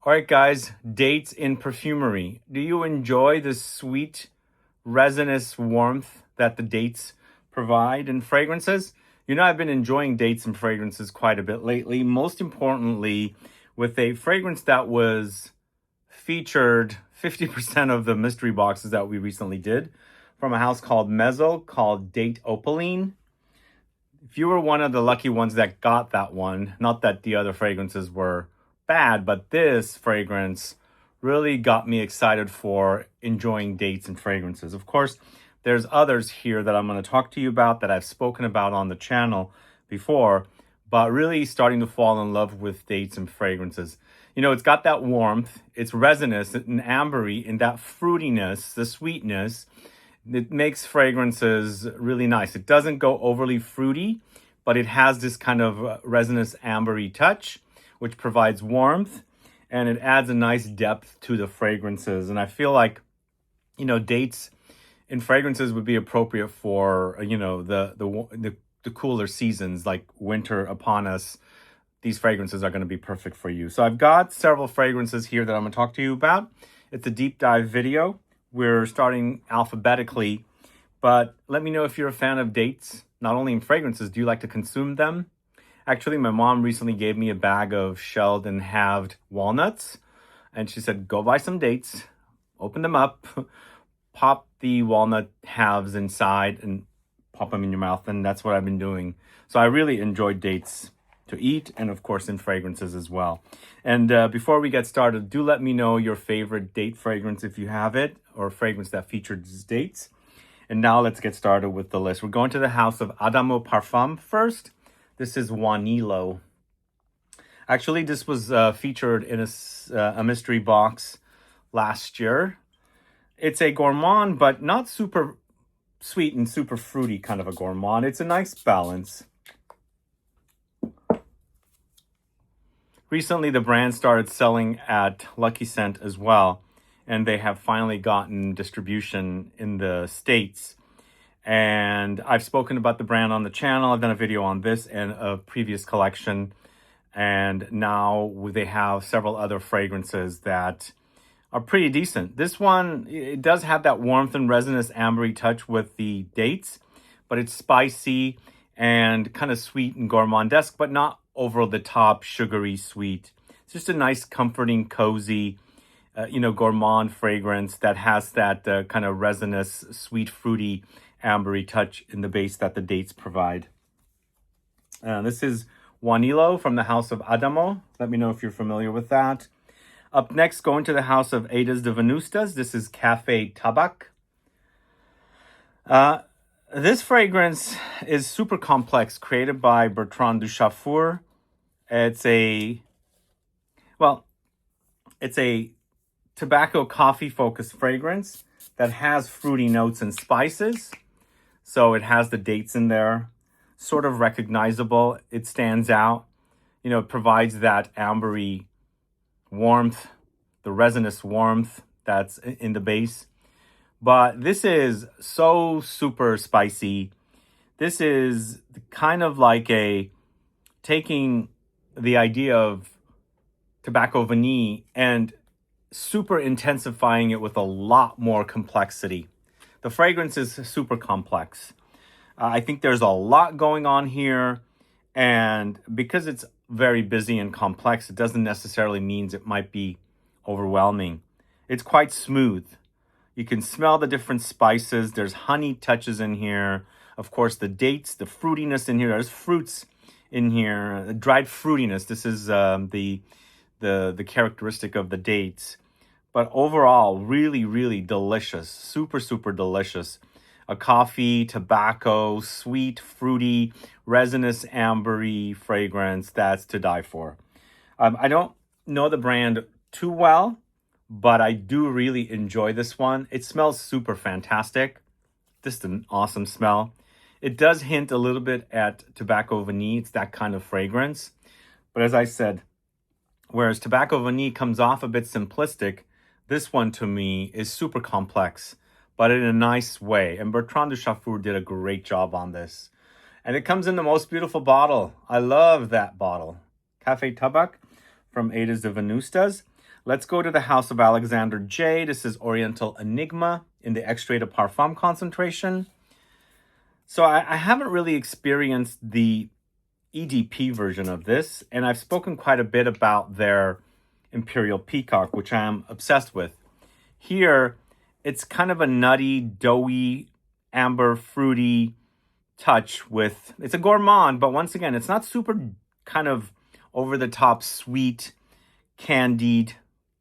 All right, guys, dates in perfumery. Do you enjoy the sweet, resinous warmth that the dates provide in fragrances? You know, I've been enjoying dates and fragrances quite a bit lately, most importantly, with a fragrance that was featured 50% of the mystery boxes that we recently did from a house called Mezzo called Date Opaline. If you were one of the lucky ones that got that one, not that the other fragrances were bad, but this fragrance really got me excited for enjoying dates and fragrances. Of course, there's others here that I'm going to talk to you about that I've spoken about on the channel before, but really starting to fall in love with dates and fragrances. You know, it's got that warmth, it's resinous and ambery, and that fruitiness, the sweetness. It makes fragrances really nice. It doesn't go overly fruity, but it has this kind of resinous ambery touch, which provides warmth, and it adds a nice depth to the fragrances. And I feel like, you know, dates in fragrances would be appropriate for, the cooler seasons like winter upon us. These fragrances are going to be perfect for you. So I've got several fragrances here that I'm going to talk to you about. It's a deep dive video. We're starting alphabetically, but let me know if you're a fan of dates, not only in fragrances. Do you like to consume them? Actually, my mom recently gave me a bag of shelled and halved walnuts, and she said, go buy some dates, open them up, pop the walnut halves inside, and pop them in your mouth, and that's what I've been doing. So I really enjoy dates to eat, and of course in fragrances as well. And before we get started, do let me know your favorite date fragrance if you have it, or a fragrance that features dates. And now let's get started with the list. We're going to the house of Adamo Parfum first. This is Juanillo. Actually, this was featured in a mystery box last year. It's a gourmand, but not super sweet and super fruity kind of a gourmand. It's a nice balance. Recently, the brand started selling at Lucky Scent as well, and they have finally gotten distribution in the States. And I've spoken about the brand on the channel. I've done a video on this and a previous collection. And now they have several other fragrances that are pretty decent. This one, it does have that warmth and resinous ambery touch with the dates, but it's spicy and kind of sweet and gourmandesque, but not over the top, sugary sweet. It's just a nice, comforting, cozy, gourmand fragrance that has that kind of resinous, sweet, fruity, ambery touch in the base that the dates provide. This is Juanillo from the house of Adamo. Let me know if you're familiar with that. Up next, going to the house of Edes de Venustas. This is Cafe Tabac. This fragrance is super complex, created by Bertrand Duchaufour. It's a tobacco coffee focused fragrance that has fruity notes and spices. So it has the dates in there, sort of recognizable. It stands out. You know, it provides that ambery warmth, the resinous warmth that's in the base. But this is so super spicy. This is kind of like taking the idea of tobacco vanille and super intensifying it with a lot more complexity. The fragrance is super complex. I think there's a lot going on here, and because it's very busy and complex, it doesn't necessarily mean it might be overwhelming. It's quite smooth. You can smell the different spices. There's honey touches in here. Of course, the dates, the fruitiness in here. There's fruits in here. The dried fruitiness. This is the characteristic of the dates. But overall, really, really delicious. Super, super delicious. A coffee, tobacco, sweet, fruity, resinous, ambery fragrance that's to die for. I don't know the brand too well, but I do really enjoy this one. It smells super fantastic. Just an awesome smell. It does hint a little bit at tobacco vanille. It's that kind of fragrance. But as I said, whereas tobacco vanille comes off a bit simplistic, this one to me is super complex, but in a nice way. And Bertrand Duchaufour did a great job on this. And it comes in the most beautiful bottle. I love that bottle. Cafe Tabac from Edes de Venustas. Let's go to the House of Alexander J. This is Oriental Enigma in the Extrait de Parfum concentration. So I haven't really experienced the EDP version of this, and I've spoken quite a bit about their Imperial Peacock, which I am obsessed with. Here, it's kind of a nutty, doughy, amber, fruity touch with, it's a gourmand, but once again, it's not super kind of over-the-top sweet, candied,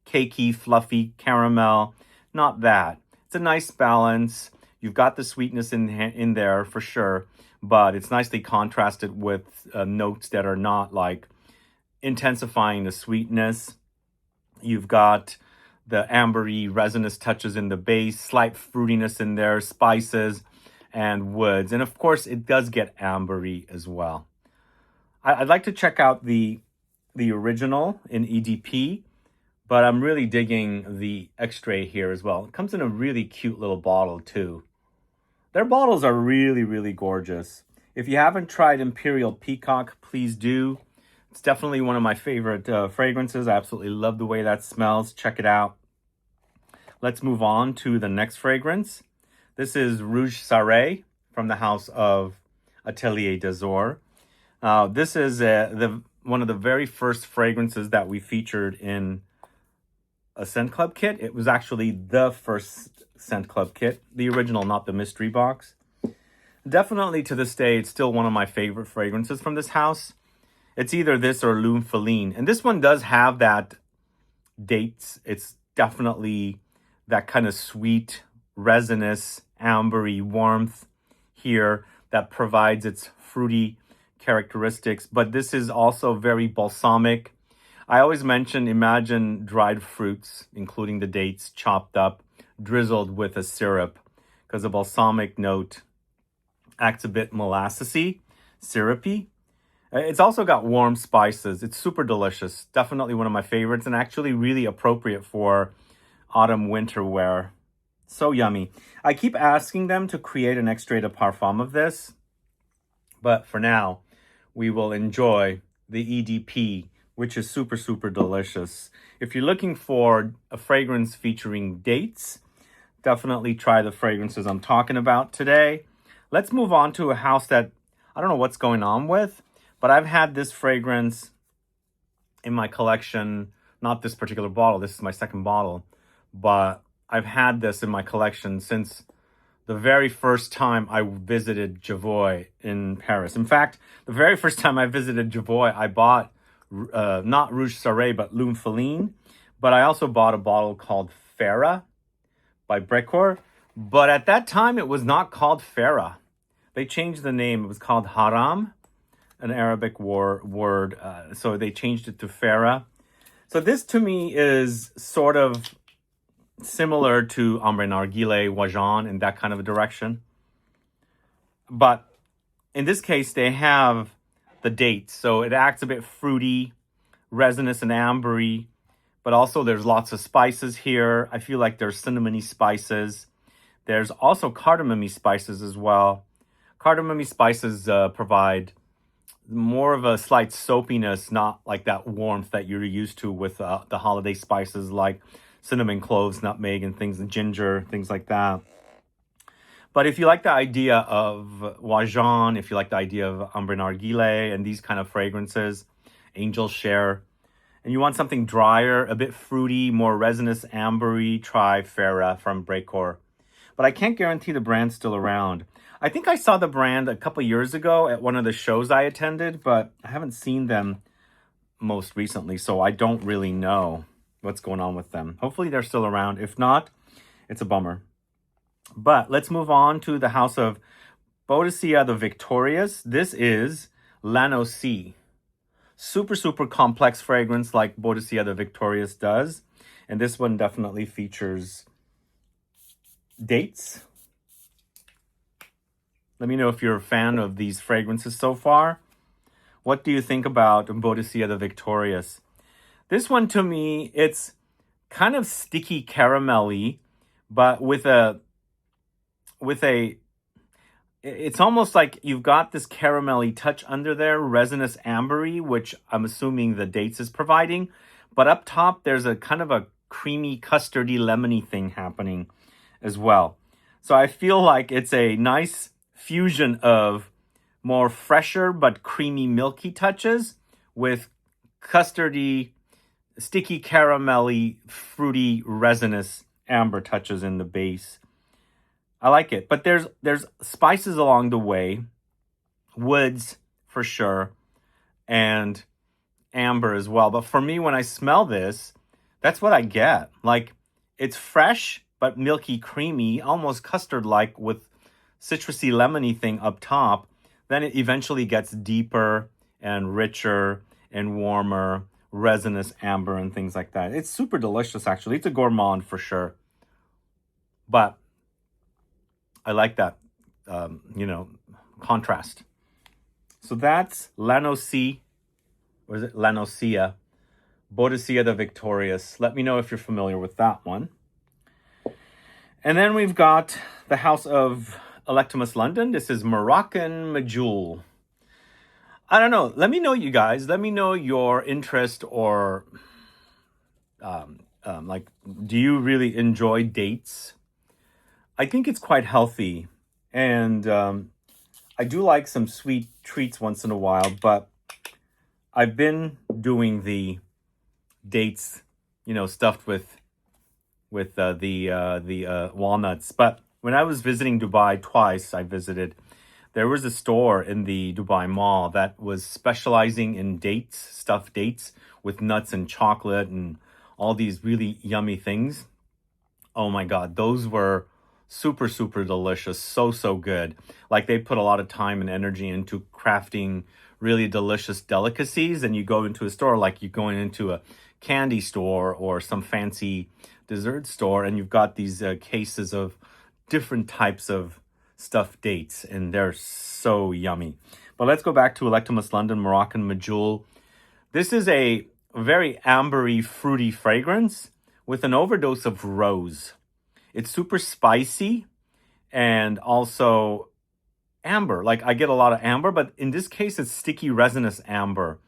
cakey, fluffy, caramel. Not that. It's a nice balance. You've got the sweetness in there for sure, but it's nicely contrasted with notes that are not like intensifying the sweetness. You've got the ambery, resinous touches in the base, slight fruitiness in there, spices and woods. And of course, it does get ambery as well. I'd like to check out the original in EDP, but I'm really digging the extrait here as well. It comes in a really cute little bottle too. Their bottles are really, really gorgeous. If you haven't tried Imperial Peacock, please do. It's definitely one of my favorite fragrances. I absolutely love the way that smells. Check it out. Let's move on to the next fragrance. This is Rouge Sarré from the house of Atelier d'Azur. This is one of the very first fragrances that we featured in a Scent Club kit. It was actually the first Scent Club kit, the original, not the mystery box. Definitely to this day, it's still one of my favorite fragrances from this house. It's either this or L'Homme Feline. And this one does have that dates. It's definitely that kind of sweet, resinous, ambery warmth here that provides its fruity characteristics. But this is also very balsamic. I always imagine dried fruits, including the dates, chopped up, drizzled with a syrup, because the balsamic note acts a bit molassesy, syrupy. It's also got warm spices. It's super delicious. Definitely one of my favorites and actually really appropriate for autumn winter wear. So yummy. I keep asking them to create an extrait de parfum of this, but for now, we will enjoy the EDP, which is super, super delicious. If you're looking for a fragrance featuring dates, definitely try the fragrances I'm talking about today. Let's move on to a house that I don't know what's going on with, but I've had this fragrance in my collection, not this particular bottle, this is my second bottle, but I've had this in my collection since the very first time I visited Javoy in Paris. In fact, the very first time I visited Javoy, I bought not Rouge Sarré, but L'Homme Feline, but I also bought a bottle called Farah by Brecor. But at that time, it was not called Farah. They changed the name. It was called Haram, an Arabic word. So they changed it to Farah. So this to me is sort of similar to Ambre Narguilé, Wajan, in that kind of a direction. But in this case, they have the dates. So it acts a bit fruity, resinous and ambery, but also there's lots of spices here. I feel like there's cinnamony spices. There's also cardamom spices as well. Cardamom spices provide more of a slight soapiness, not like that warmth that you're used to with the holiday spices like cinnamon, cloves, nutmeg, and things, and ginger, things like that. But if you like the idea of Wajan, if you like the idea of Ambre Narguilé and these kind of fragrances, Angel Share, and you want something drier, a bit fruity, more resinous, ambery, try Farah from Brecor. But I can't guarantee the brand's still around. I think I saw the brand a couple years ago at one of the shows I attended, but I haven't seen them most recently, so I don't really know what's going on with them. Hopefully they're still around. If not, it's a bummer. But let's move on to the house of Boadicea the Victorious. This is L'Annecy. Super, super complex fragrance like Boadicea the Victorious does. And this one definitely features dates. Let me know if you're a fan of these fragrances so far. What do you think about Boadicea the Victorious? This one, to me, it's kind of sticky caramelly, but it's almost like you've got this caramelly touch under there, resinous ambery, which I'm assuming the dates is providing, But up top, there's a kind of a creamy, custardy, lemony thing happening as well. So I feel like it's a nice fusion of more fresher but creamy, milky touches with custardy, sticky, caramelly, fruity, resinous amber touches in the base. I like it. But there's spices along the way, woods for sure, and amber as well. But for me, when I smell this, that's what I get. Like, it's fresh but milky, creamy, almost custard-like with citrusy, lemony thing up top. Then it eventually gets deeper and richer and warmer, resinous amber and things like that. It's super delicious, actually. It's a gourmand for sure. But I like that, contrast. So that's Lanosi, or is it Lanosia? Boadicea the Victorious. Let me know if you're familiar with that one. And then we've got the House of Electimus London. This is Moroccan Medjool. I don't know. Let me know, you guys. Let me know your interest or do you really enjoy dates? I think it's quite healthy. And I do like some sweet treats once in a while, but I've been doing the dates, stuffed with the walnuts. But when I was visiting Dubai twice, there was a store in the Dubai Mall that was specializing in dates, stuffed dates with nuts and chocolate and all these really yummy things. Oh my God, those were super, super delicious. So, so good. Like, they put a lot of time and energy into crafting really delicious delicacies. And you go into a store, like you're going into a candy store or some fancy dessert store, and you've got these cases of different types of stuffed dates, and they're so yummy. But let's go back to Electimus London Moroccan Medjool. This is a very ambery, fruity fragrance with an overdose of rose. It's super spicy and also amber. Like, I get a lot of amber, but in this case, it's sticky, resinous amber.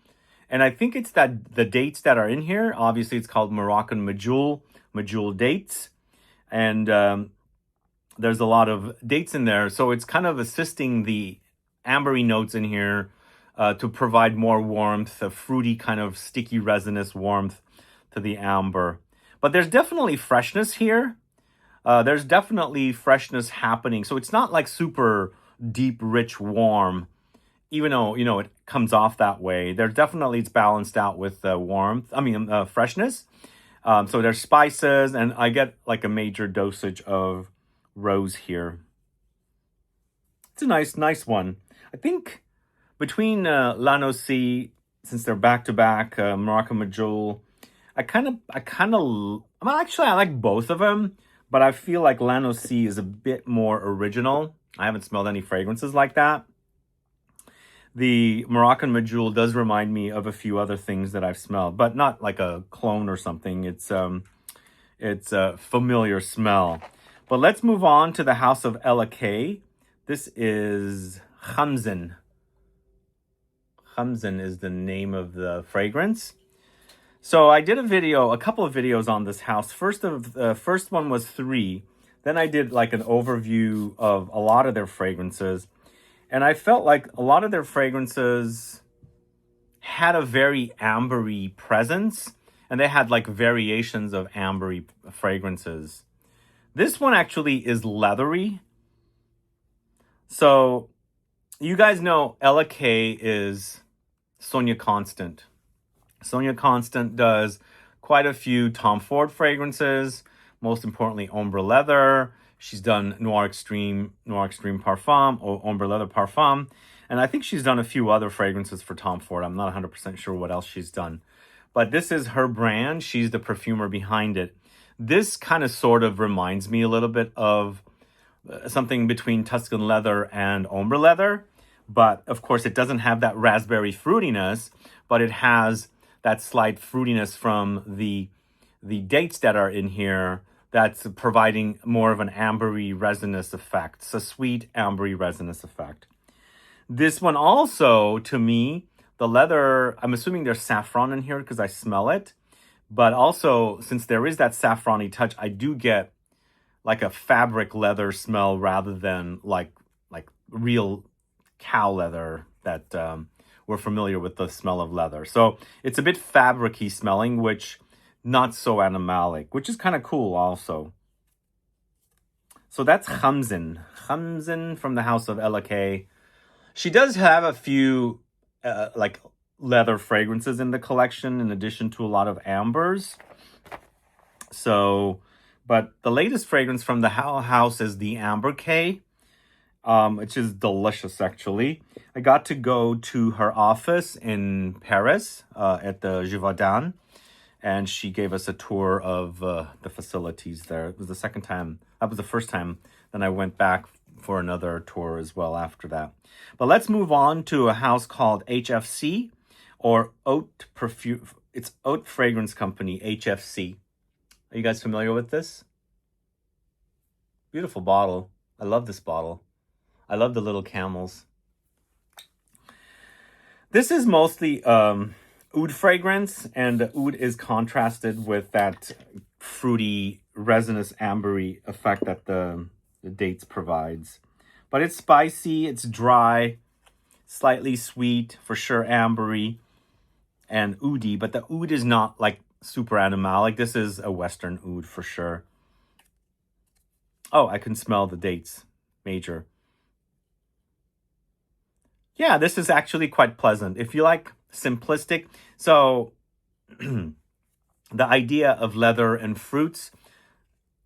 And I think it's that the dates that are in here, obviously it's called Moroccan Medjool, Medjool dates. And there's a lot of dates in there. So it's kind of assisting the ambery notes in here to provide more warmth, a fruity kind of sticky, resinous warmth to the amber. But there's definitely freshness here. There's definitely freshness happening. So it's not like super deep, rich, warm, even though, it comes off that way. It's balanced out with freshness. So there's spices, and I get like a major dosage of rose here. It's a nice one. I think between Lanosi, since they're back to back, Moroccan Medjool, I like both of them, but I feel like Lanosi is a bit more original. I haven't smelled any fragrances like that. The Moroccan Medjool does remind me of a few other things that I've smelled, but not like a clone or something. It's a familiar smell. But let's move on to the House of LFSGQUESTIONS. This is Khamsin. Khamsin is the name of the fragrance. So I did a couple of videos on this house. First one was 3. Then I did like an overview of a lot of their fragrances. And I felt like a lot of their fragrances had a very ambery presence, and they had like variations of ambery fragrances. This one actually is leathery. So you guys know LFSGQUESTIONS is Sonia Constant. Sonia Constant does quite a few Tom Ford fragrances, most importantly Ombre Leather. She's done Noir Extreme Parfum, or Ombre Leather Parfum. And I think she's done a few other fragrances for Tom Ford. I'm not 100% sure what else she's done. But this is her brand. She's the perfumer behind it. This kind of sort of reminds me a little bit of something between Tuscan Leather and Ombre Leather. But of course, it doesn't have that raspberry fruitiness, but it has that slight fruitiness from the dates that are in here. That's providing more of an ambery resinous effect. It's a sweet ambery resinous effect. This one also, to me, the leather, I'm assuming there's saffron in here because I smell it. But also, since there is that saffrony touch, I do get like a fabric leather smell rather than like real cow leather that we're familiar with the smell of leather. So it's a bit fabricy smelling, which not so animalic, which is kind of cool also. So that's Khamsin. Khamsin from the house of LK. She does have a few like leather fragrances in the collection in addition to a lot of ambers. So, but the latest fragrance from the house is the Amber K, which is delicious actually. I got to go to her office in Paris at the Givaudan, and she gave us a tour of the facilities there. It was the second time, that was the first time, then I went back for another tour as well after that. But let's move on to a house called HFC, or Haute Perfume. It's Haute Fragrance Company, HFC. Are you guys familiar with this? Beautiful bottle. I love this bottle. I love the little camels. This is mostly oud fragrance, and the oud is contrasted with that fruity, resinous, ambery effect that the dates provides. But it's spicy, it's dry, slightly sweet, for sure ambery, and oudy. But the oud is not like super animalic. This is a Western oud for sure. Oh, I can smell the dates. Major. Yeah, this is actually quite pleasant. If you like simplistic, so the idea of leather and fruits,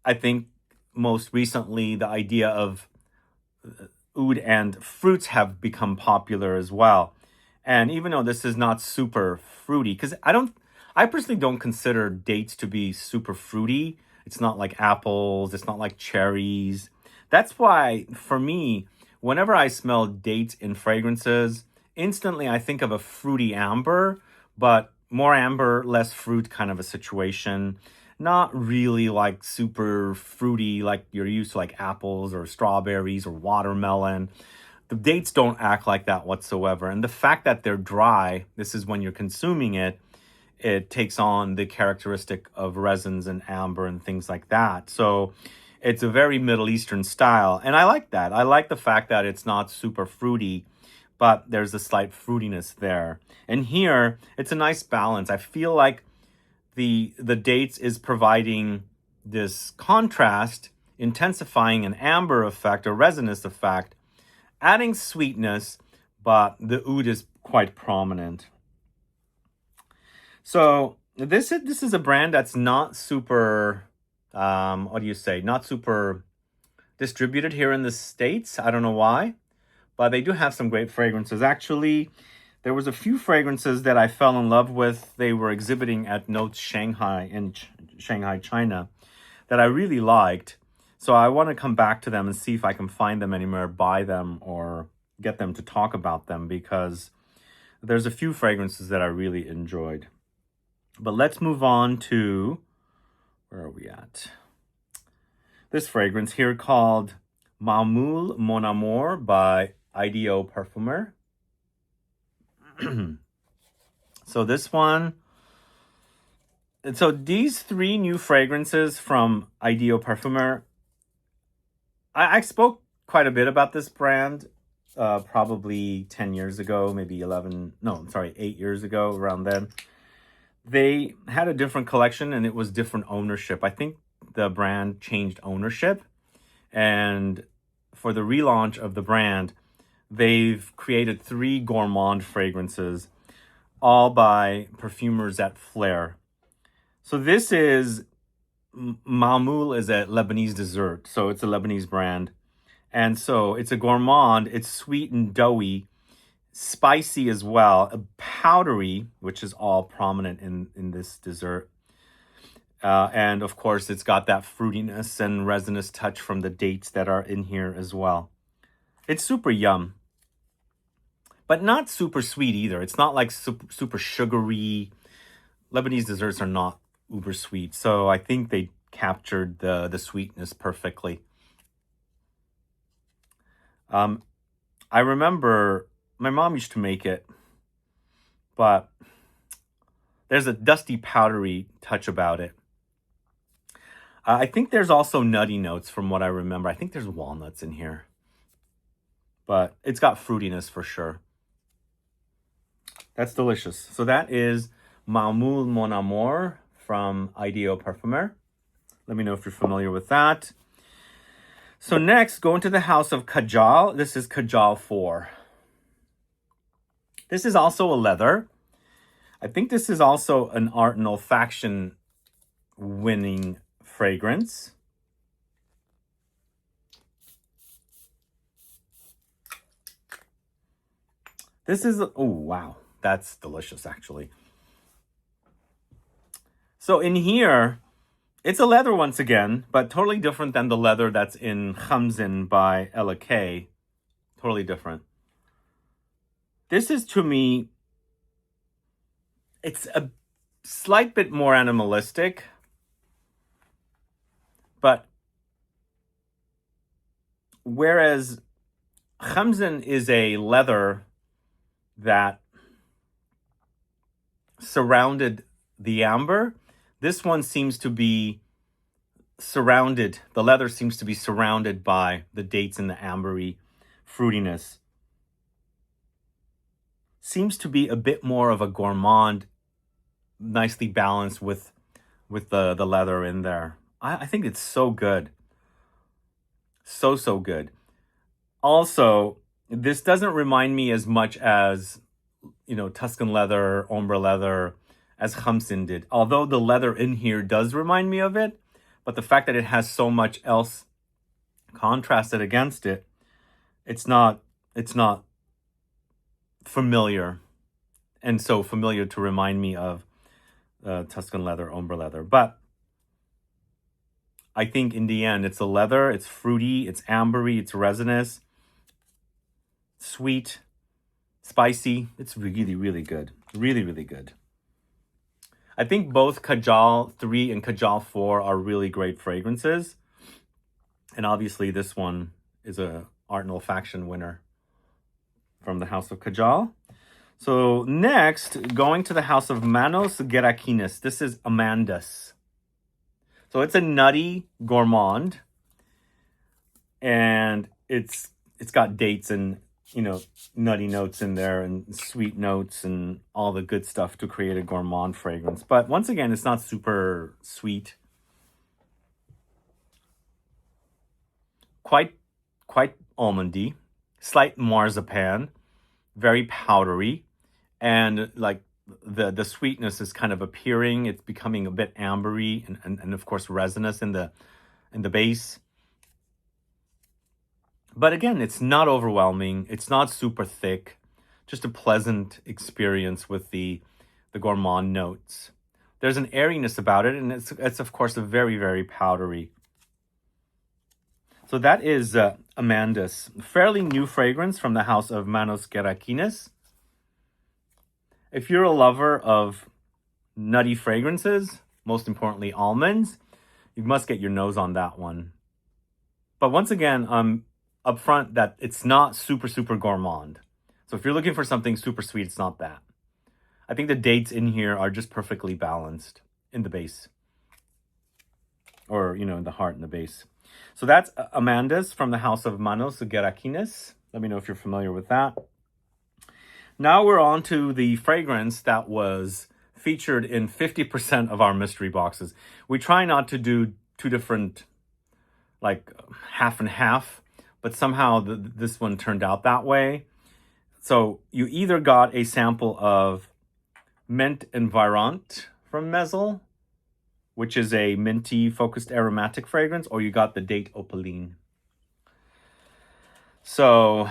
I think most recently the idea of oud and fruits have become popular as well. And even though this is not super fruity, because I personally don't consider dates to be super fruity. It's not like apples, it's not like cherries. That's why, for me, whenever I smell dates in fragrances, instantly I think of a fruity amber, but more amber, less fruit kind of a situation. Not really like super fruity like you're used to, like apples or strawberries or watermelon. The dates don't act like that whatsoever. And the fact that they're dry, this is when you're consuming it, it takes on the characteristic of resins and amber and things like that. So it's a very Middle Eastern style. And I like that. I like the fact that it's not super fruity, but there's a slight fruitiness there. And here, it's a nice balance. I feel like the dates is providing this contrast, intensifying an amber effect, a resinous effect, adding sweetness, but the oud is quite prominent. So this is a brand that's not super, what do you say, not super distributed here in the States. I don't know why, but they do have some great fragrances. Actually, there was a few fragrances that I fell in love with. They were exhibiting at Notes Shanghai in Shanghai, China, that I really liked. So I want to come back to them and see if I can find them anywhere, buy them, or get them to talk about them, because there's a few fragrances that I really enjoyed. But let's move on to, where are we at? This fragrance here called Mamoul Mon Amour by IDO Perfumer. So this one, and so these three new fragrances from IDO Perfumer, I spoke quite a bit about this brand probably 10 years ago, maybe 8 years ago, around then. They had a different collection and it was different ownership. I think the brand changed ownership, and for the relaunch of the brand, they've created 3 Gourmand fragrances, all by perfumers at Flair. So this is, Mamoul is a Lebanese dessert, so it's a Lebanese brand. And so it's a gourmand, it's sweet and doughy, spicy as well, powdery, which is all prominent in this dessert. And of course, it's got that fruitiness and resinous touch from the dates that are in here as well. It's super yum, but not super sweet either. It's not like super sugary. Lebanese desserts are not uber sweet, so I think they captured the sweetness perfectly. I remember my mom used to make it, but There's a dusty, powdery touch about it. I think there's also nutty notes from what I remember. I think there's walnuts in here. But it's got fruitiness for sure. That's delicious. So that is Mamoul Mon Amour from Ideo Parfumeur. Let me know if you're familiar with that. So next, go into the house of Kajal. This is Kajal 4. This is also a leather. I think this is also an art and olfaction winning fragrance. This is, oh wow, that's delicious actually. So in here, it's a leather once again, but totally different than the leather that's in Khamsin by LFSGQUESTIONS. Totally different. This is, to me, it's a slight bit more animalistic, but whereas Khamsin is a leather that surrounded the amber, this one seems to be surrounded, the leather seems to be surrounded by the dates and the ambery fruitiness. Seems to be a bit more of a gourmand, nicely balanced with the leather in there. I think it's so good. So good. Also, this doesn't remind me as much as, Tuscan leather, ombre leather, as Khamsin did. Although the leather in here does remind me of it, but the fact that it has so much else contrasted against it, it's not familiar, and so familiar to remind me of Tuscan leather, ombre leather. But I think in the end, it's a leather, it's fruity, it's ambery, it's resinous, sweet, spicy. It's really good. Really good. I think both Kajal 3 and Kajal 4 are really great fragrances. And obviously this one is a art and olfaction winner from the house of Kajal. So next, going to the house of Manos Gerakinis. This is Amandus. So it's a nutty gourmand, and it's got dates and nutty notes in there and sweet notes and all the good stuff to create a gourmand fragrance. But once again, it's not super sweet. Quite almondy, slight marzipan, very powdery, and like the sweetness is kind of appearing. It's becoming a bit ambery and of course resinous in the base. But again, it's not overwhelming. It's not super thick. Just a pleasant experience with the gourmand notes. There's an airiness about it, and it's of course a very powdery. So that is Amandus. Fairly new fragrance from the house of Manos Gerakinis. If you're a lover of nutty fragrances, most importantly almonds, you must get your nose on that one. But once again, upfront that it's not super gourmand. So if you're looking for something super sweet, it's not that. I think the dates in here are just perfectly balanced in the base. Or, in the heart and the base. So that's Amandus from the house of Manos Gerakinis. Let me know if you're familiar with that. Now we're on to the fragrance that was featured in 50% of our mystery boxes. We try not to do two different, like half and half, but somehow this one turned out that way. So you either got a sample of Mint Environt from Maison, which is a minty focused aromatic fragrance, or you got the date opaline. So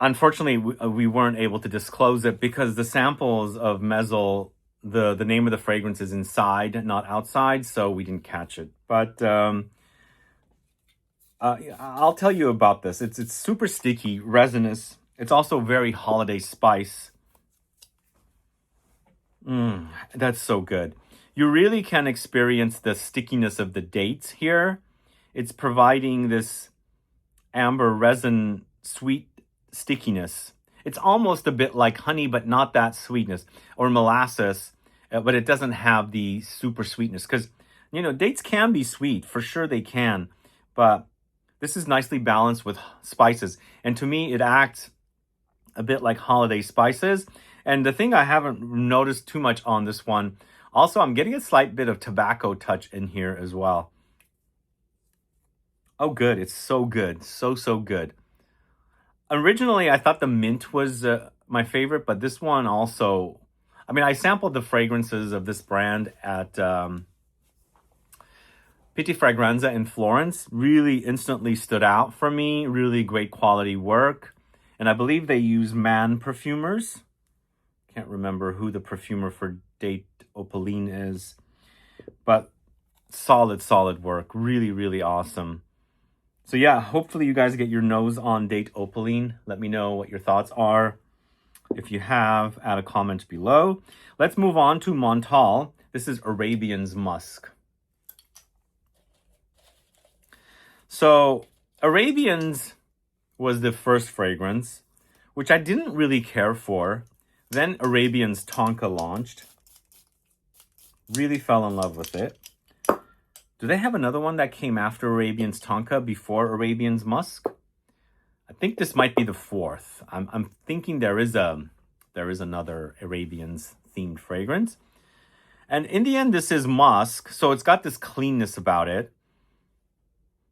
unfortunately, we weren't able to disclose it because the samples of Maison, the name of the fragrance is inside, not outside, so we didn't catch it. But I'll tell you about this. It's super sticky, resinous. It's also very holiday spice. That's so good. You really can experience the stickiness of the dates here. It's providing this amber resin sweet stickiness. It's almost a bit like honey, but not that sweetness, or molasses, but it doesn't have the super sweetness. Because, you know, dates can be sweet, for sure they can, but this is nicely balanced with spices. And to me, it acts a bit like holiday spices. And the thing I haven't noticed too much on this one, also, I'm getting a slight bit of tobacco touch in here as well. Oh, good. It's so good. So, so good. Originally, I thought the mint was my favorite, but this one also, I mean, I sampled the fragrances of this brand at Pitti Fragranza in Florence. Really instantly stood out for me. Really great quality work. And I believe they use Man perfumers. Can't remember who the perfumer for Date Opaline is. But solid, solid work. Really, really awesome. So yeah, hopefully you guys get your nose on Date Opaline. Let me know what your thoughts are. If you have, add a comment below. Let's move on to Montal. This is Arabian's Musk. So Arabian's was the first fragrance, which I didn't really care for. Then Arabian's Tonka launched. Really fell in love with it. Do they have another one that came after Arabian's Tonka before Arabian's Musk? I think this might be the fourth. I'm thinking there is another Arabian's themed fragrance. And in the end, this is musk, so it's got this cleanness about it.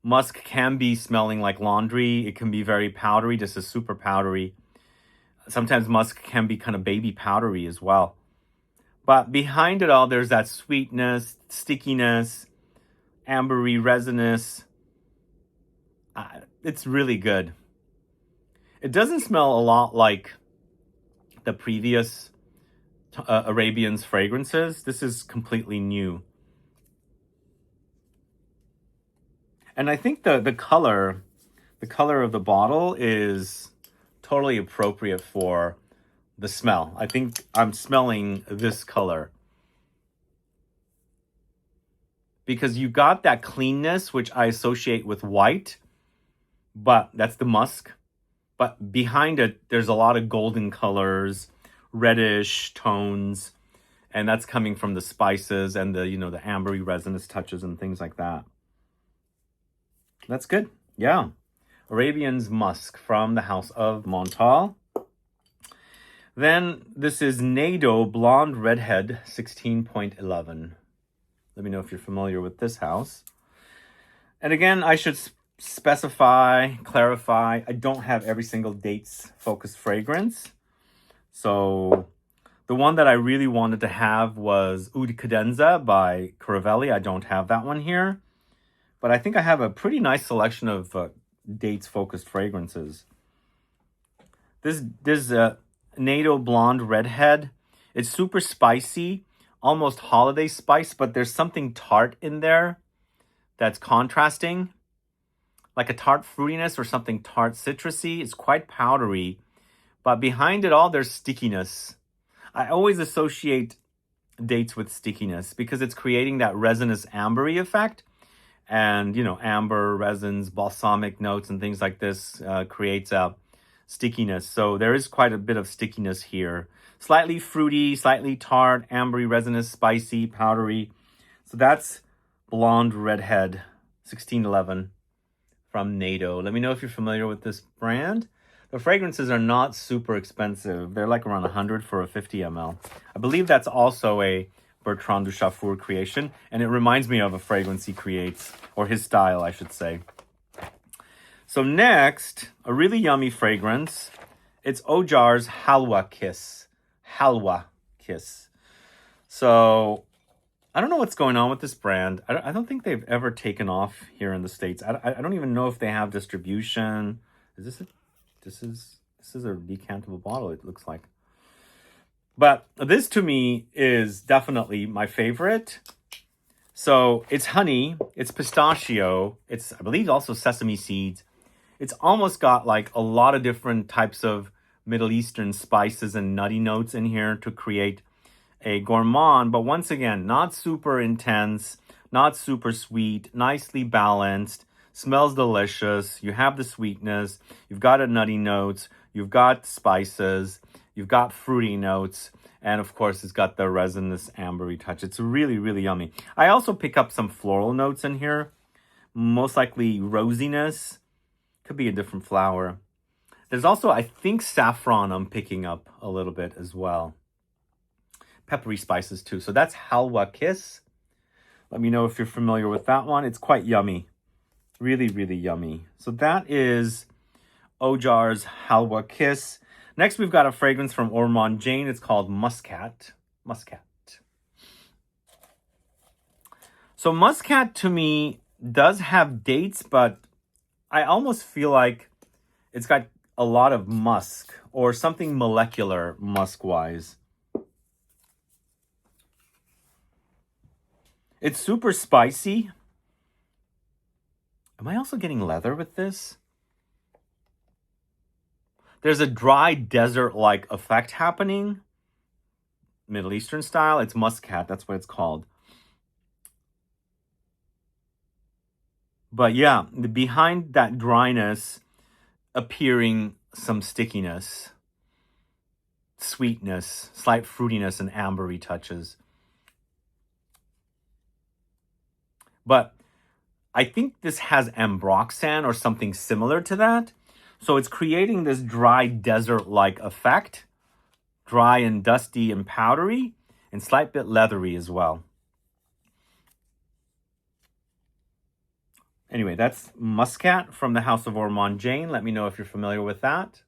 Musk can be smelling like laundry. It can be very powdery. This is super powdery. Sometimes musk can be kind of baby powdery as well. But behind it all, there's that sweetness, stickiness, ambery, resinous. It's really good. It doesn't smell a lot like the previous Arabian's fragrances. This is completely new. And I think the color of the bottle is totally appropriate for the smell. I think I'm smelling this color. Because you got that cleanness, which I associate with white, but that's the musk. But behind it, there's a lot of golden colors, reddish tones, and that's coming from the spices and the, you know, the ambery resinous touches and things like that. That's good. Yeah. Arabian's Musk from the house of Montal. Then this is Nado Blonde Redhead 16.11. Let me know if you're familiar with this house. And again, I should specify, clarify, I don't have every single dates focused fragrance. So the one that I really wanted to have was Oud Cadenza by Caravelli. I don't have that one here. But I think I have a pretty nice selection of dates focused fragrances. This Nado Blonde Redhead. It's super spicy, almost holiday spice, but there's something tart in there that's contrasting, like a tart fruitiness or something tart citrusy. It's quite powdery, but behind it all, there's stickiness. I always associate dates with stickiness because it's creating that resinous ambery effect. And, you know, amber, resins, balsamic notes and things like this creates a stickiness. So there is quite a bit of stickiness here. Slightly fruity, slightly tart, ambery, resinous, spicy, powdery. So that's Blonde Redhead 1611 from Nado. Let me know if you're familiar with this brand. The fragrances are not super expensive. They're like around 100 for a 50 ml. I believe that's also a Bertrand Duchaufour creation, and it reminds me of a fragrance he creates, or his style, I should say. So next, a really yummy fragrance. It's Ojar's Halwa Kiss. Halwa Kiss. So I don't know what's going on with this brand. I don't think they've ever taken off here in the States. I don't even know if they have distribution. This is a decantable bottle, it looks like. But this to me is definitely my favorite. So it's honey, it's pistachio, it's, I believe, also sesame seeds. It's almost got like a lot of different types of Middle Eastern spices and nutty notes in here to create a gourmand. But once again, not super intense, not super sweet, nicely balanced, smells delicious. You have the sweetness, you've got a nutty notes, you've got spices, you've got fruity notes, And of course, it's got the resinous ambery touch. It's really, really yummy. I also pick up some floral notes in here. Most likely rosiness. Could be a different flower. There's also, I think, saffron I'm picking up a little bit as well. Peppery spices too. So that's Halwa Kiss. Let me know if you're familiar with that one. It's quite yummy. Really, really yummy. So that is Ojar's Halwa Kiss. Next, we've got a fragrance from Gourmand Jane. It's called Muscat. Muscat. So Muscat to me does have dates, but I almost feel like it's got a lot of musk or something molecular musk-wise. It's super spicy. Am I also getting leather with this? There's a dry desert-like effect happening. Middle Eastern style. It's Muscat. That's what it's called. But yeah, behind that dryness, appearing some stickiness, sweetness, slight fruitiness, and ambery touches. But I think this has ambroxan or something similar to that. So it's creating this dry desert-like effect. Dry and dusty and powdery, and slight bit leathery as well. Anyway, that's Muscat from the House of Gourmand Jane. Let me know if you're familiar with that.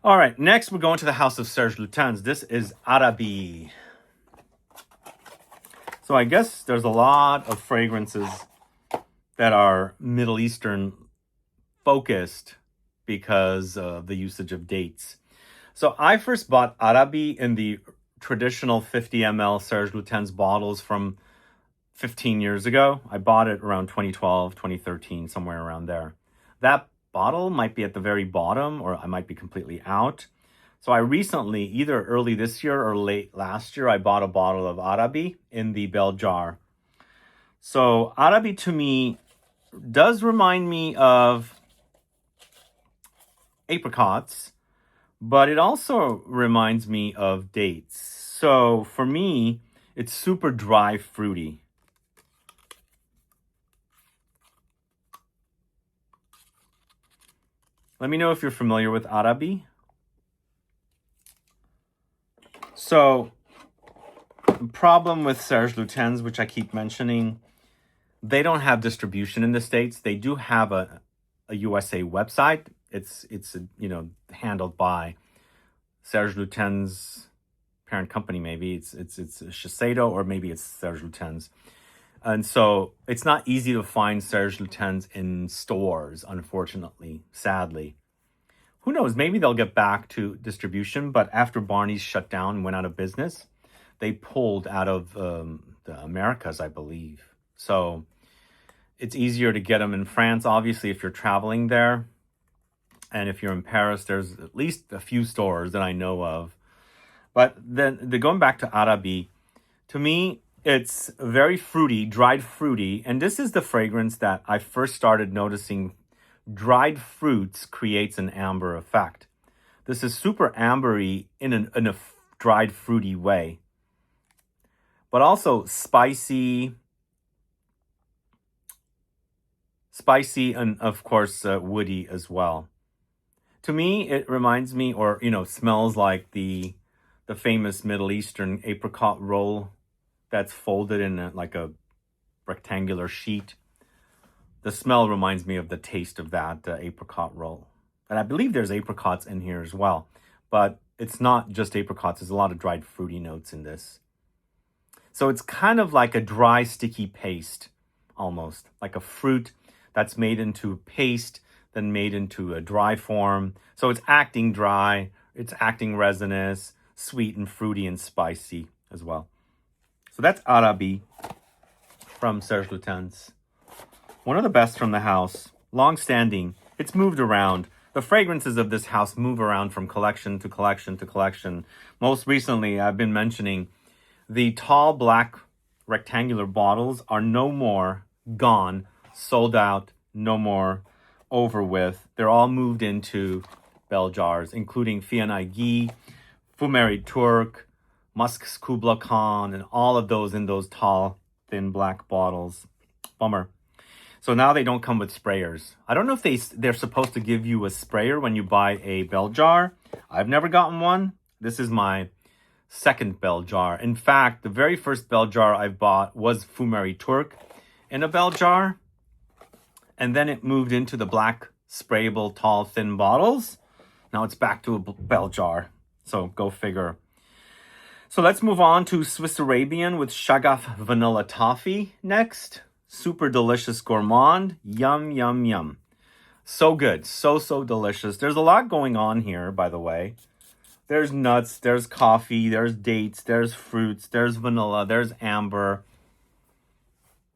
All right, next we're going to the House of Serge Lutens. This is Arabi. So I guess there's a lot of fragrances that are Middle Eastern focused because of the usage of dates. So I first bought Arabi in the traditional 50 ml Serge Lutens bottles from 15 years ago. I bought it around 2012, 2013, somewhere around there. That bottle might be at the very bottom, or I might be completely out. So I recently, either early this year or late last year, I bought a bottle of Arabi in the bell jar. So Arabi to me does remind me of apricots, but it also reminds me of dates. So for me, it's super dry, fruity. Let me know if you're familiar with Arabi. So the problem with Serge Lutens, which I keep mentioning, they don't have distribution in the States. They do have a USA website. It's handled by Serge Lutens' parent company. Maybe it's Shiseido, or maybe it's Serge Lutens. And so it's not easy to find Serge Lutens in stores, unfortunately, sadly. Who knows? Maybe they'll get back to distribution. But after Barney's shut down and went out of business, they pulled out of the Americas, I believe. So it's easier to get them in France, obviously, if you're traveling there. And if you're in Paris, there's at least a few stores that I know of. But then going back to Arabi, to me, it's very fruity, dried fruity. And this is the fragrance that I first started noticing dried fruits creates an amber effect. This is super ambery in a dried fruity way. But also spicy and of course woody as well. To me, it reminds me, or smells like the famous Middle Eastern apricot roll that's folded in like a rectangular sheet. The smell reminds me of the taste of that apricot roll. And I believe there's apricots in here as well. But it's not just apricots. There's a lot of dried fruity notes in this. So it's kind of like a dry, sticky paste, almost. Like a fruit that's made into paste, then made into a dry form. So it's acting dry, it's acting resinous, sweet and fruity and spicy as well. So that's Arabi from Serge Lutens. One of the best from the house, long-standing. It's moved around. The fragrances of this house move around from collection to collection to collection. Most recently, I've been mentioning the tall black rectangular bottles are no more, gone, sold out, no more, over with. They're all moved into bell jars, including Fianagi, Perfumery Turk, Musk's Kubla Khan, and all of those in those tall, thin black bottles. Bummer. So now they don't come with sprayers. I don't know if they're supposed to give you a sprayer when you buy a bell jar. I've never gotten one. This is my second bell jar. In fact, the very first bell jar I bought was Perfumery Turk in a bell jar. And then it moved into the black sprayable tall thin bottles. Now it's back to a bell jar. So go figure. So let's move on to Swiss Arabian with Shagaf Vanilla Toffee next. Super delicious gourmand. Yum, yum, yum. So good. So delicious. There's a lot going on here, by the way. There's nuts, there's coffee, there's dates, there's fruits, there's vanilla, there's amber.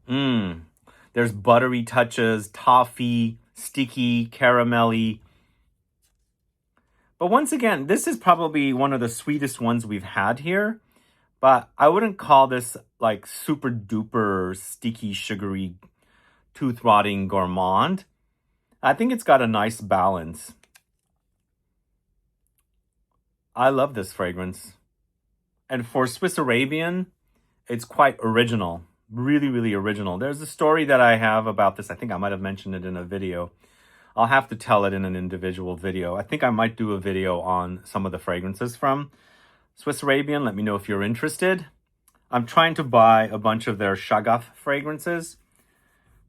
There's buttery touches, toffee, sticky, caramelly. But once again, this is probably one of the sweetest ones we've had here. But I wouldn't call this like super duper sticky, sugary, tooth rotting gourmand. I think it's got a nice balance. I love this fragrance. And for Swiss Arabian, it's quite original. Really, really original. There's a story that I have about this. I think I might have mentioned it in a video. I'll have to tell it in an individual video. I think I might do a video on some of the fragrances from Swiss Arabian. Let me know if you're interested. I'm trying to buy a bunch of their Shagaf fragrances.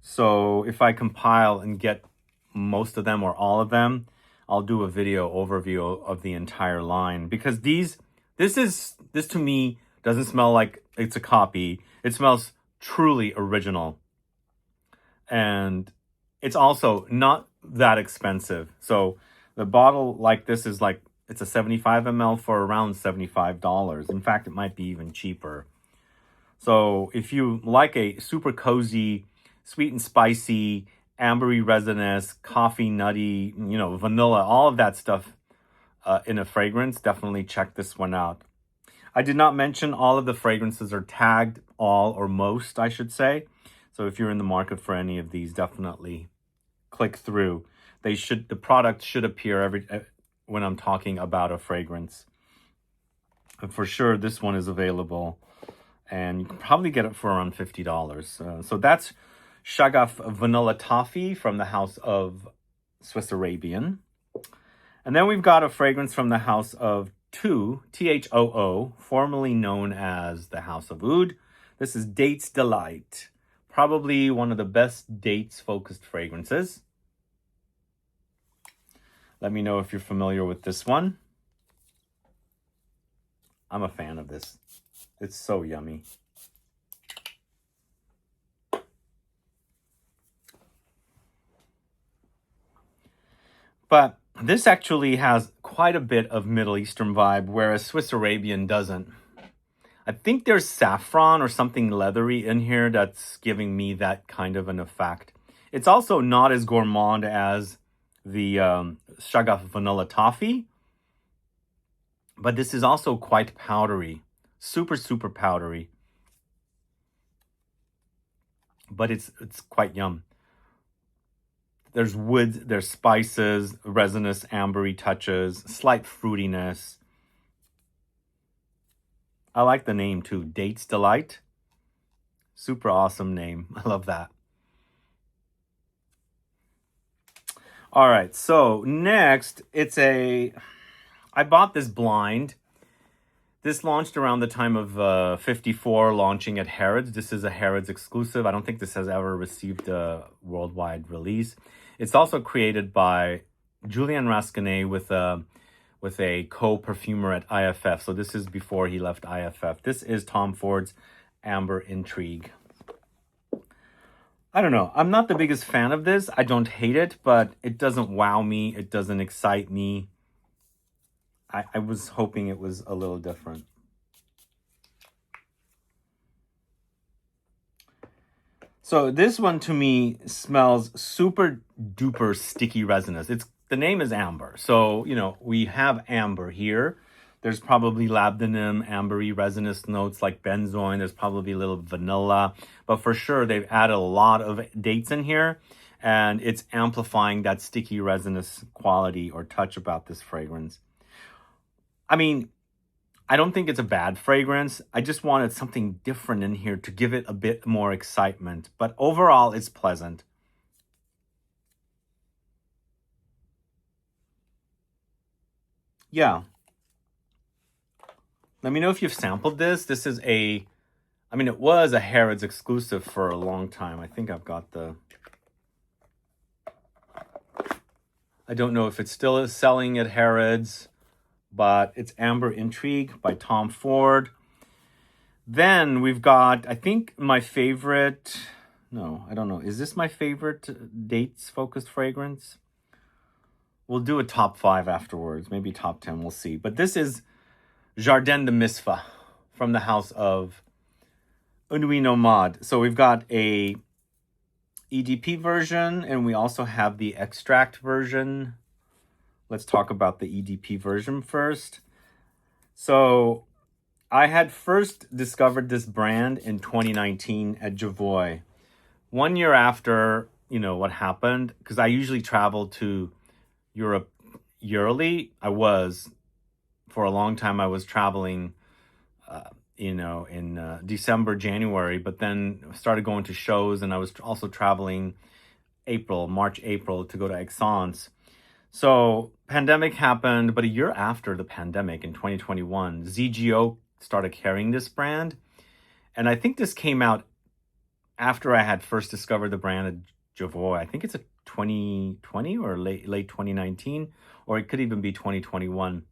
So if I compile and get most of them or all of them, I'll do a video overview of the entire line. Because this to me doesn't smell like it's a copy. It smells truly original. And it's also not that expensive. So the bottle like this is like, it's a 75 ml for around $75. In fact, it might be even cheaper. So if you like a super cozy, sweet and spicy, ambery resinous, coffee nutty, vanilla, all of that stuff in a fragrance, definitely check this one out. I did not mention all of the fragrances are tagged, all or most, I should say. So if you're in the market for any of these, definitely click through. The product should appear when I'm talking about a fragrance. And for sure, this one is available. And you can probably get it for around $50. So that's Shagaf Vanilla Toffee from the house of Swiss Arabian. And then we've got a fragrance from the house of THOO, formerly known as the House of Oud. This is Dates Delight. Probably one of the best dates-focused fragrances. Let me know if you're familiar with this one. I'm a fan of this. It's so yummy. But this actually has quite a bit of Middle Eastern vibe, whereas Swiss Arabian doesn't. I think there's saffron or something leathery in here that's giving me that kind of an effect. It's also not as gourmand as the Shagaf Vanilla Toffee, but this is also quite powdery. Super powdery. But it's quite yum. There's woods, there's spices, resinous, ambery touches, slight fruitiness. I like the name too, Dates Delight. Super awesome name. I love that. All right, so next, I bought this blind. This launched around the time of 54 launching at Harrods. This is a Harrods exclusive. I don't think this has ever received a worldwide release. It's also created by Julien Rascanet with a co-perfumer at IFF. So this is before he left IFF. This is Tom Ford's Amber Intrigue. I don't know. I'm not the biggest fan of this. I don't hate it, but it doesn't wow me. It doesn't excite me. I was hoping it was a little different. So this one to me smells super duper sticky resinous. The name is amber. So, we have amber here. There's probably labdanum, ambery resinous notes like benzoin. There's probably a little vanilla. But for sure, they've added a lot of dates in here. and it's amplifying that sticky resinous quality or touch about this fragrance. I mean, I don't think it's a bad fragrance. I just wanted something different in here to give it a bit more excitement. But overall, it's pleasant. Yeah. Let me know if you've sampled this. This is it was a Harrods exclusive for a long time. I think I've got I don't know if it still is selling at Harrods, but it's Amber Intrigue by Tom Ford. Then we've got, I think my favorite, no, I don't know. Is this my favorite dates-focused fragrance? We'll do a top 5 afterwards, maybe top 10, we'll see. But this is Jardin de Misfa from the house of Nuit Nomade. So we've got a EDP version, and we also have the extract version. Let's talk about the EDP version first. So I had first discovered this brand in 2019 at Javoy. 1 year after, what happened, because I usually travel to Europe yearly. For a long time, I was traveling, in December, January, but then started going to shows, and I was also traveling March, April to go to Aix-en-Provence. So pandemic happened, but a year after the pandemic in 2021, ZGO started carrying this brand. And I think this came out after I had first discovered the brand at Javoy. I think it's a 2020 or late 2019, or it could even be 2021.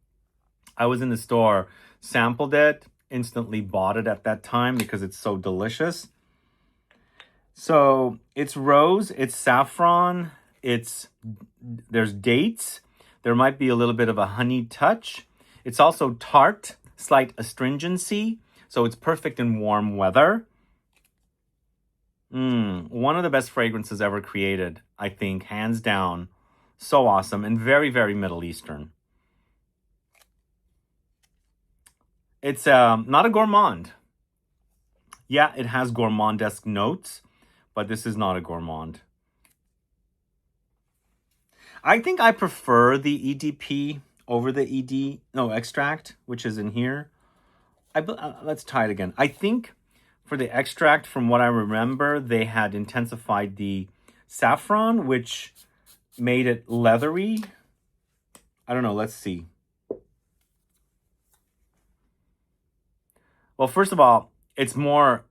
I was in the store, sampled it, instantly bought it at that time because it's so delicious. So it's rose, it's saffron, there's dates. There might be a little bit of a honey touch. It's also tart, slight astringency. So it's perfect in warm weather. One of the best fragrances ever created, I think, hands down. So awesome and very, very Middle Eastern. It's not a gourmand. Yeah, it has gourmandesque notes, but this is not a gourmand. I think I prefer the EDP over the extract, which is in here. Let's try it again. I think for the extract, from what I remember, they had intensified the saffron, which made it leathery. I don't know. Let's see. Well, first of all, it's more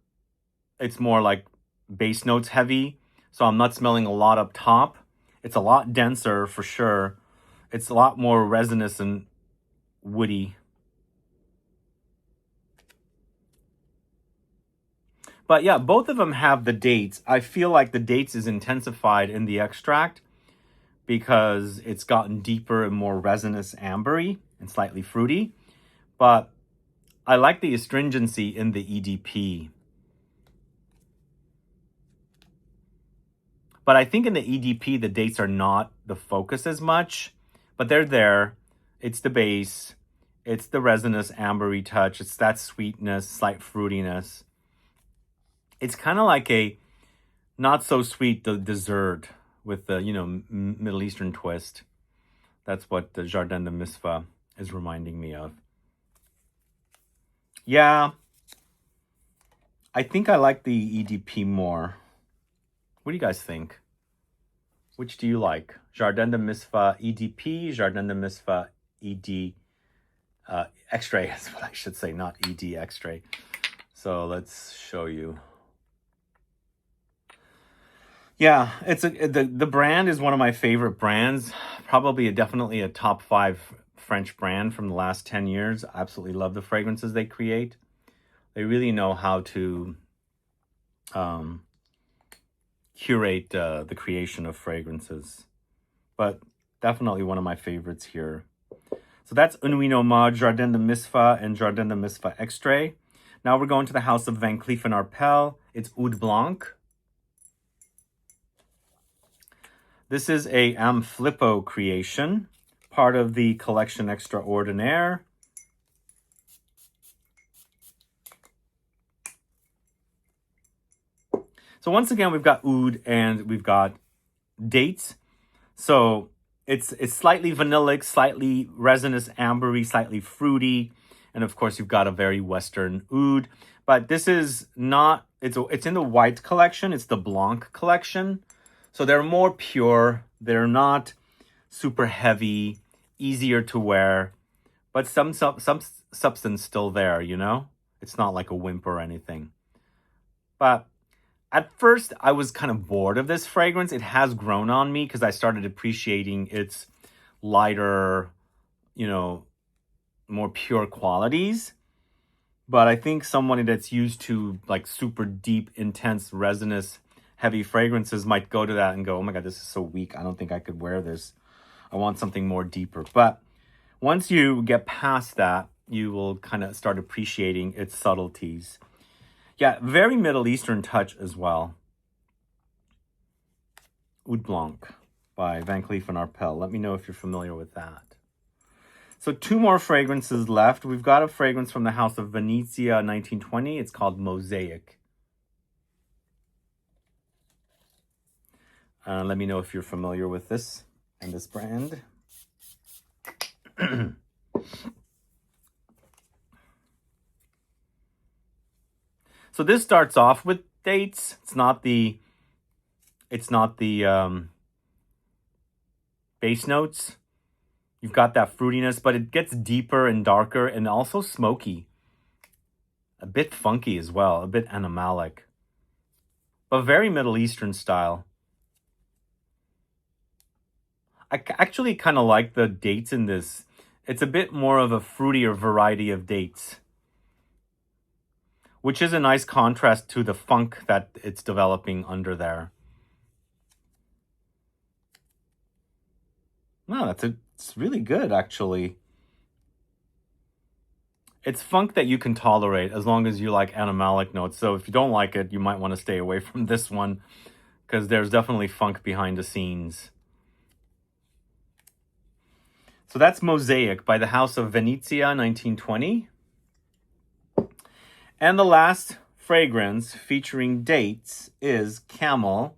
like base notes heavy, so I'm not smelling a lot up top. It's a lot denser for sure. It's a lot more resinous and woody. But yeah, both of them have the dates. I feel like the dates is intensified in the extract because it's gotten deeper and more resinous ambery and slightly fruity. But I like the astringency in the EDP. But I think in the EDP, the dates are not the focus as much, but they're there. It's the base. It's the resinous ambery touch. It's that sweetness, slight fruitiness. It's kind of like a not so sweet dessert with the, Middle Eastern twist. That's what the Jardin de Misfa is reminding me of. Yeah, I think I like the EDP more. What do you guys think? Which do you like? Jardin de Misfa EDP, Jardin de Misfa ED Extrait is what I should say, not ED Extrait. So let's show you. Yeah, the brand is one of my favorite brands. Probably definitely a top 5 French brand from the last 10 years. I absolutely love the fragrances they create. They really know how to curate the creation of fragrances. But definitely one of my favorites here. So that's Nuit Nomade, Jardin de Misfa, and Jardin de Misfa Extrait. Now we're going to the house of Van Cleef & Arpels. It's Oud Blanc. This is a Amflippo creation, part of the collection Extraordinaire. So once again, we've got oud and we've got dates. So it's slightly vanillic, slightly resinous, ambery, slightly fruity, and of course you've got a very Western oud. But this is not. It's in the white collection. It's the Blanc collection. So they're more pure. They're not super heavy, easier to wear, but some substance still there. You know, it's not like a wimp or anything. But at first, I was kind of bored of this fragrance. It has grown on me because I started appreciating its lighter, you know, more pure qualities. But I think someone that's used to like super deep, intense, resinous, heavy fragrances might go to that and go, oh my God, this is so weak. I don't think I could wear this. I want something more deeper. But once you get past that, you will kind of start appreciating its subtleties. Yeah, very Middle Eastern touch as well. Oud Blanc by Van Cleef & Arpels. Let me know if you're familiar with that. So 2 more fragrances left. We've got a fragrance from the House of Venezia 1920. It's called Mosaic. Let me know if you're familiar with this and this brand. So this starts off with dates. It's not the base notes. You've got that fruitiness, but it gets deeper and darker and also smoky. A bit funky as well, a bit animalic. But very Middle Eastern style. I actually kind of like the dates in this. It's a bit more of a fruitier variety of dates, which is a nice contrast to the funk that it's developing under there. Wow, it's really good, actually. It's funk that you can tolerate as long as you like animalic notes. So if you don't like it, you might want to stay away from this one because there's definitely funk behind the scenes. So that's Mosaic by the House of Venezia, 1920. And the last fragrance featuring dates is Camel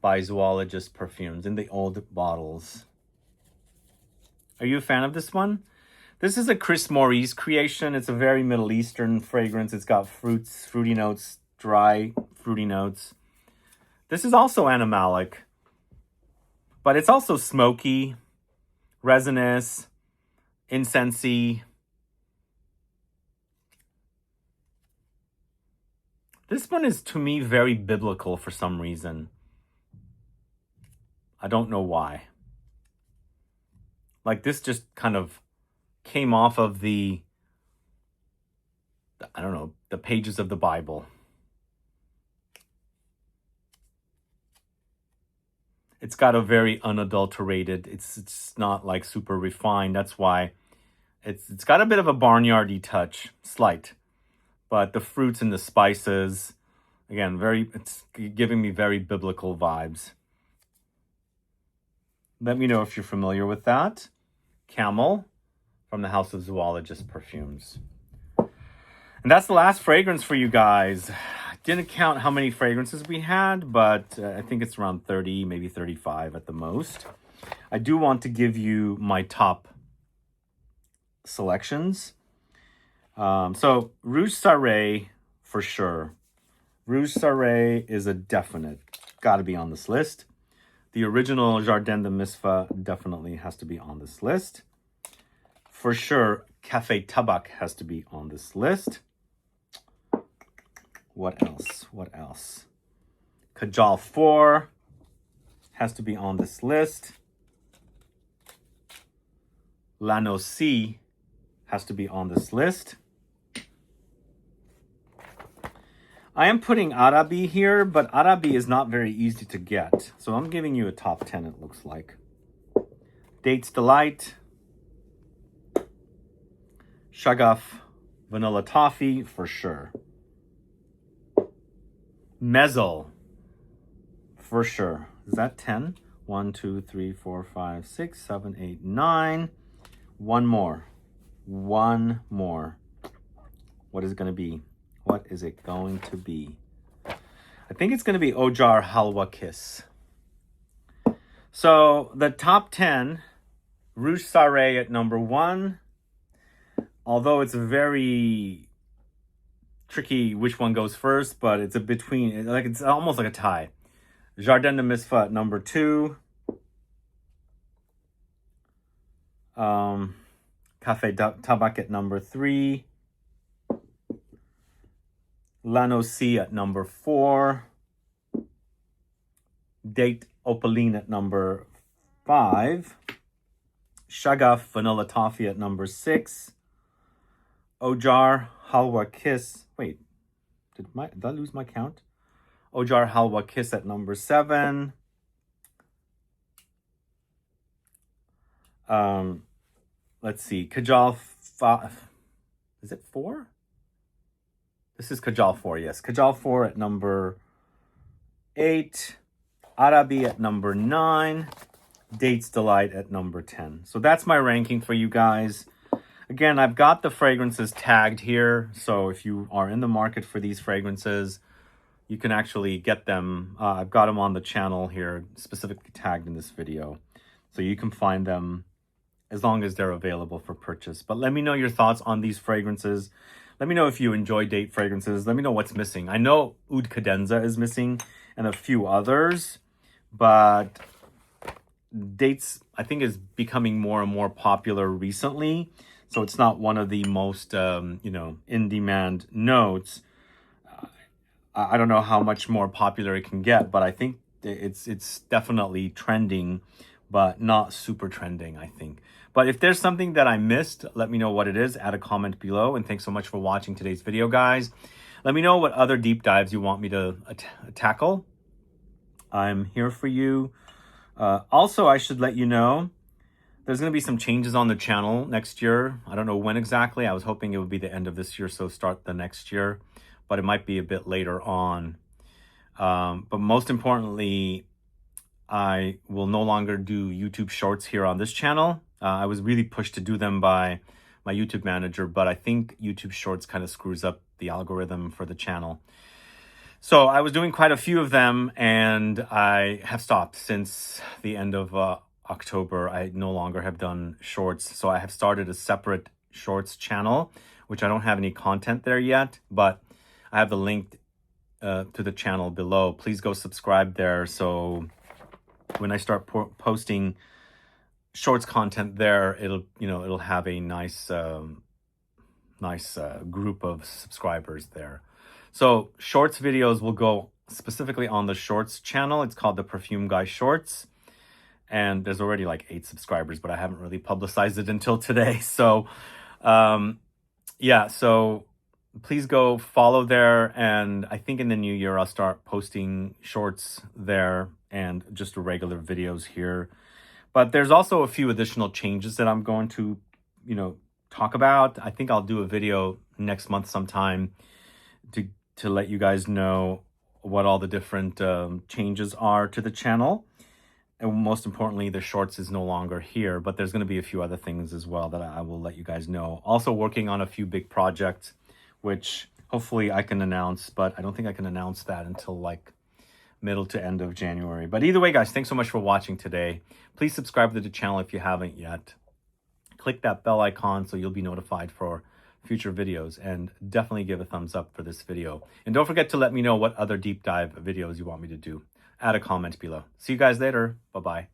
by Zoologist Perfumes in the old bottles. Are you a fan of this one? This is a Chris Maurice creation. It's a very Middle Eastern fragrance. It's got fruits, fruity notes, dry fruity notes. This is also animalic, but it's also smoky, resinous, incensey. This one is, to me, very biblical for some reason. I don't know why. Like, this just kind of came off of the pages of the Bible. It's got a very unadulterated, it's not like super refined. That's why it's got a bit of a barnyardy touch, slight. But the fruits and the spices, again, it's giving me very biblical vibes. Let me know if you're familiar with that. Camel from the House of Zoologist Perfumes. And that's the last fragrance for you guys. I didn't count how many fragrances we had, but I think it's around 30, maybe 35 at the most. I do want to give you my top selections. So Rouge Sarré for sure. Rouge Sarré is a definite. Got to be on this list. The original Jardin de Misfa definitely has to be on this list. For sure, Café Tabac has to be on this list. What else? Kajal 4 has to be on this list. Lanosi has to be on this list. I am putting Arabi here, but Arabi is not very easy to get. So I'm giving you a top 10, it looks like. Dates Delight. Shagaf Vanilla Toffee, for sure. Mezzel, for sure. Is that 10? 1, 2, 3, 4, 5, 6, 7, 8, 9. One more. What is it going to be? What is it going to be? I think it's going to be Ojar Halwa Kiss. So the top 10, Rouge Sarre at number 1. Although it's very tricky which one goes first, but it's a between, like it's almost like a tie. Jardin de Misfa at number 2. Café Tabac at number 3. Lanosi at number 4. Date Opaline at number 5. Shagaf Vanilla Toffee at number 6. Ojar Halwa Kiss. Wait, did I lose my count? Ojar Halwa Kiss at number 7. Let's see. Kajal 5. Is it 4? This is Kajal 4, yes. Kajal 4 at number 8. Arabi at number 9. Dates Delight at number 10. So that's my ranking for you guys. Again, I've got the fragrances tagged here. So if you are in the market for these fragrances, you can actually get them. I've got them on the channel here, specifically tagged in this video. So you can find them as long as they're available for purchase. But let me know your thoughts on these fragrances. Let me know if you enjoy date fragrances. Let me know what's missing. I know Oud Cadenza is missing and a few others, but dates, I think, is becoming more and more popular recently. So it's not one of the most, in demand notes. I don't know how much more popular it can get, but I think it's definitely trending, but not super trending, I think. But if there's something that I missed, let me know what it is. Add a comment below. And thanks so much for watching today's video, guys. Let me know what other deep dives you want me to tackle. I'm here for you. Also, I should let you know, there's going to be some changes on the channel next year. I don't know when exactly. I was hoping it would be the end of this year, so start the next year. But it might be a bit later on. But most importantly, I will no longer do YouTube Shorts here on this channel. I was really pushed to do them by my YouTube manager, but I think YouTube Shorts kind of screws up the algorithm for the channel. So I was doing quite a few of them, and I have stopped since the end of October. I no longer have done shorts. So I have started a separate shorts channel, which I don't have any content there yet, but I have the link to the channel below. Please go subscribe there. So when I start posting shorts content there, it'll have a nice group of subscribers there. So shorts videos will go specifically on the shorts channel. It's called the Perfume Guy Shorts, and there's already like 8 subscribers, but I haven't really publicized it until today. So yeah, so please go follow there, and I think in the new year I'll start posting shorts there and just regular videos here. But there's also a few additional changes that I'm going to, talk about. I think I'll do a video next month sometime to let you guys know what all the different changes are to the channel. And most importantly, the shorts is no longer here, but there's going to be a few other things as well that I will let you guys know. Also working on a few big projects, which hopefully I can announce, but I don't think I can announce that until like middle to end of January. But either way, guys, thanks so much for watching today. Please subscribe to the channel if you haven't yet. Click that bell icon so you'll be notified for future videos, and definitely give a thumbs up for this video. And don't forget to let me know what other deep dive videos you want me to do. Add a comment below. See you guys later. Bye-bye.